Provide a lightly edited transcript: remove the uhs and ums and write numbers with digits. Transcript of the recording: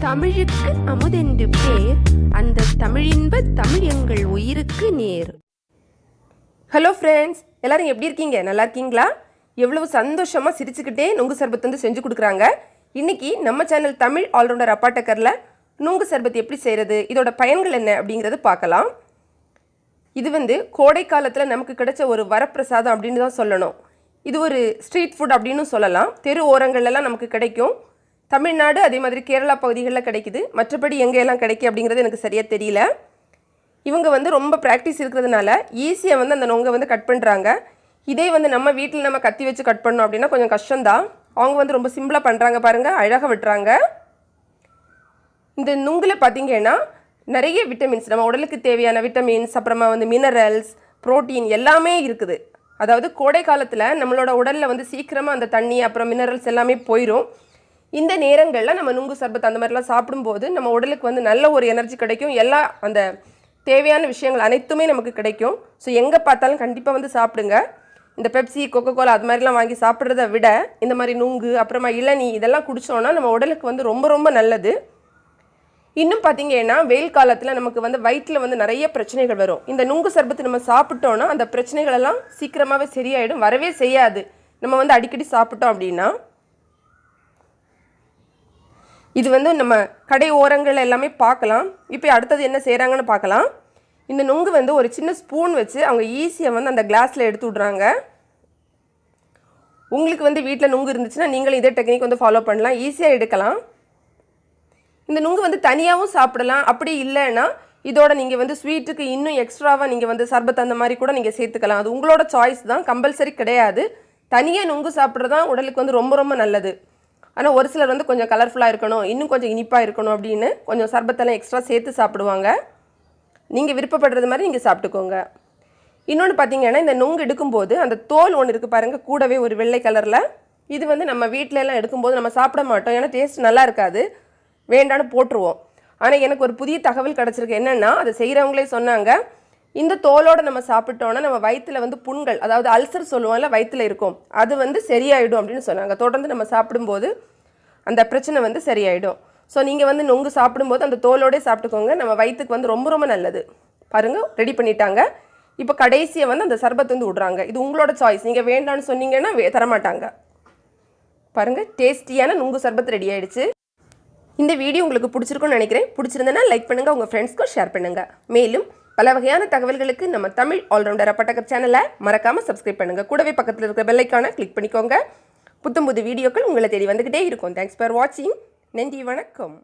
தமிழுக்கு அமுதென்று பேர், அந்த தமிழின்ப தமிழ் எங்கள் உயிருக்கு நேர். ஹலோ ஃப்ரெண்ட்ஸ், எல்லாரும் எப்படி இருக்கீங்க? நல்லா இருக்கீங்களா? எவ்வளவு சந்தோஷமாக சிரிச்சுக்கிட்டே நுங்கு சர்பத் வந்து செஞ்சு கொடுக்குறாங்க. இன்றைக்கி நம்ம சேனல் தமிழ் ஆல்ரவுண்டர் அப்பாட்டக்கரில் நுங்கு சர்பத் எப்படி செய்கிறது, இதோட பயன்கள் என்ன அப்படிங்கிறது பார்க்கலாம். இது வந்து கோடை காலத்தில் நமக்கு கிடைச்ச ஒரு வரப்பிரசாதம் அப்படின்னு தான் சொல்லணும். இது ஒரு ஸ்ட்ரீட் ஃபுட் அப்படின்னு சொல்லலாம். தெரு ஓரங்கள்லாம் நமக்கு கிடைக்கும். தமிழ்நாடு அதே மாதிரி கேரளா பகுதிகளில் கிடைக்குது. மற்றபடி எங்கெல்லாம் கிடைக்கும் அப்படிங்கிறது எனக்கு சரியாக தெரியல. இவங்க வந்து ரொம்ப ப்ராக்டிஸ் இருக்கிறதுனால ஈஸியாக வந்து அந்த நொங்கை வந்து கட் பண்ணுறாங்க. இதே வந்து நம்ம வீட்டில் நம்ம கத்தி வச்சு கட் பண்ணோம் அப்படின்னா கொஞ்சம் கஷ்டம்தான். அவங்க வந்து ரொம்ப சிம்பிளாக பண்ணுறாங்க பாருங்கள், அழகாக விட்டுறாங்க. இந்த நுங்கில் பார்த்திங்கன்னா நிறைய விட்டமின்ஸ், நம்ம உடலுக்கு தேவையான விட்டமின்ஸ், அப்புறமா வந்து மினரல்ஸ், ப்ரோட்டீன் எல்லாமே இருக்குது. அதாவது கோடை காலத்தில் நம்மளோட உடலில் வந்து சீக்கிரமாக அந்த தண்ணி அப்புறம் மினரல்ஸ் எல்லாமே போயிடும். இந்த நேரங்களில் நம்ம நுங்கு சர்பத் அந்த மாதிரிலாம் சாப்பிடும்போது நம்ம உடலுக்கு வந்து நல்ல ஒரு எனர்ஜி கிடைக்கும். எல்லா அந்த தேவையான விஷயங்கள் அனைத்துமே நமக்கு கிடைக்கும். ஸோ எங்கே பார்த்தாலும் கண்டிப்பாக வந்து சாப்பிடுங்க. இந்த பெப்சி, கொக்கோகோலா அது மாதிரிலாம் வாங்கி சாப்பிட்றத விட இந்த மாதிரி நுங்கு அப்புறமா இளநீ இதெல்லாம் குடித்தோன்னா நம்ம உடலுக்கு வந்து ரொம்ப ரொம்ப நல்லது. இன்னும் பார்த்திங்கன்னா வெயில் காலத்தில் நமக்கு வந்து வயிற்றில் வந்து நிறைய பிரச்சனைகள் வரும். இந்த நுங்கு சர்பத்து நம்ம சாப்பிட்டோன்னா அந்த பிரச்சனைகளெல்லாம் சீக்கிரமாகவே சரியாயிடும், வரவே செய்யாது. நம்ம வந்து அடிக்கடி சாப்பிட்டோம் அப்படின்னா. இது வந்து நம்ம கடை ஓரங்கள் எல்லாமே பார்க்கலாம். இப்போ அடுத்தது என்ன செய்கிறாங்கன்னு பார்க்கலாம். இந்த நுங்கு வந்து ஒரு சின்ன ஸ்பூன் வச்சு அவங்க ஈஸியாக வந்து அந்த கிளாஸில் எடுத்து விட்றாங்க. உங்களுக்கு வந்து வீட்டில் நுங்கு இருந்துச்சுன்னா நீங்களும் இதே டெக்னிக் வந்து ஃபாலோ பண்ணலாம், ஈஸியாக எடுக்கலாம். இந்த நுங்கு வந்து தனியாகவும் சாப்பிடலாம். அப்படி இல்லைன்னா இதோட நீங்கள் வந்து ஸ்வீட்டுக்கு இன்னும் எக்ஸ்ட்ராவாக நீங்கள் வந்து சர்பத் அந்த மாதிரி கூட நீங்கள் சேர்த்துக்கலாம். அது உங்களோட சாய்ஸ் தான், கம்பல்சரி கிடையாது. தனியாக நுங்கு சாப்பிட்றது தான் உடலுக்கு வந்து ரொம்ப ரொம்ப நல்லது. ஆனால் ஒரு சிலர் வந்து கொஞ்சம் கலர்ஃபுல்லாக இருக்கணும், இன்னும் கொஞ்சம் இனிப்பாக இருக்கணும் அப்படின்னு கொஞ்சம் சர்பத்தெல்லாம் எக்ஸ்ட்ரா சேர்த்து சாப்பிடுவாங்க. நீங்கள் விருப்பப்படுறது மாதிரி நீங்கள் சாப்பிட்டுக்கோங்க. இன்னொன்று பார்த்தீங்கன்னா இந்த நுங்கு எடுக்கும்போது அந்த தோல் ஒன்று இருக்குது பாருங்கள், கூடவே ஒரு வெள்ளை கலரில். இது வந்து நம்ம வீட்டிலலாம் எடுக்கும்போது நம்ம சாப்பிட மாட்டோம், ஏன்னா டேஸ்ட் நல்லா இருக்காது, வேண்டான்னு போட்டுருவோம். ஆனால் எனக்கு ஒரு புதிய தகவல் கிடச்சிருக்கு. என்னென்னா அதை செய்கிறவங்களே சொன்னாங்க, இந்த தோலோடு நம்ம சாப்பிட்டோன்னா நம்ம வயிற்றில் வந்து புண்கள், அதாவது அல்சர் சொல்லுவோம்ல, வயிற்றில் இருக்கும், அது வந்து சரியாயிடும் அப்படின்னு சொன்னாங்க. தொடர்ந்து நம்ம சாப்பிடும்போது அந்த பிரச்சனை வந்து சரியாயிடும். ஸோ நீங்கள் வந்து நொங்கு சாப்பிடும்போது அந்த தோலோடே சாப்பிட்டுக்கோங்க. நம்ம வயிற்றுக்கு வந்து ரொம்ப ரொம்ப நல்லது. பாருங்கள், ரெடி பண்ணிட்டாங்க. இப்போ கடைசியை வந்து அந்த சர்பத் வந்து விட்றாங்க. இது உங்களோட சாய்ஸ், நீங்கள் வேண்டான்னு சொன்னீங்கன்னா தரமாட்டாங்க. பாருங்கள், டேஸ்டியான நுங்கு சர்பத் ரெடி ஆகிடுச்சு. இந்த வீடியோ உங்களுக்கு பிடிச்சிருக்குன்னு நினைக்கிறேன். பிடிச்சிருந்தேன்னா லைக் பண்ணுங்கள், உங்கள் ஃப்ரெண்ட்ஸ்க்கும் ஷேர் பண்ணுங்கள். மேலும் பல வகையான தகவல்களுக்கு நம்ம தமிழ் ஆல்ரவுண்டர் அப்பட்டக்கர் சேனலை மறக்காமல் சப்ஸ்கிரைப் பண்ணுங்கள். கூடவே பக்கத்தில் இருக்கிற பெல் ஐக்கானை கிளிக் பண்ணிக்கோங்க. புத்தம் புது வீடியோக்கள் உங்களை தேடி வந்துக்கிட்டே இருக்கும். தேங்க்ஸ் ஃபார் வாட்சிங். நன்றி, வணக்கம்.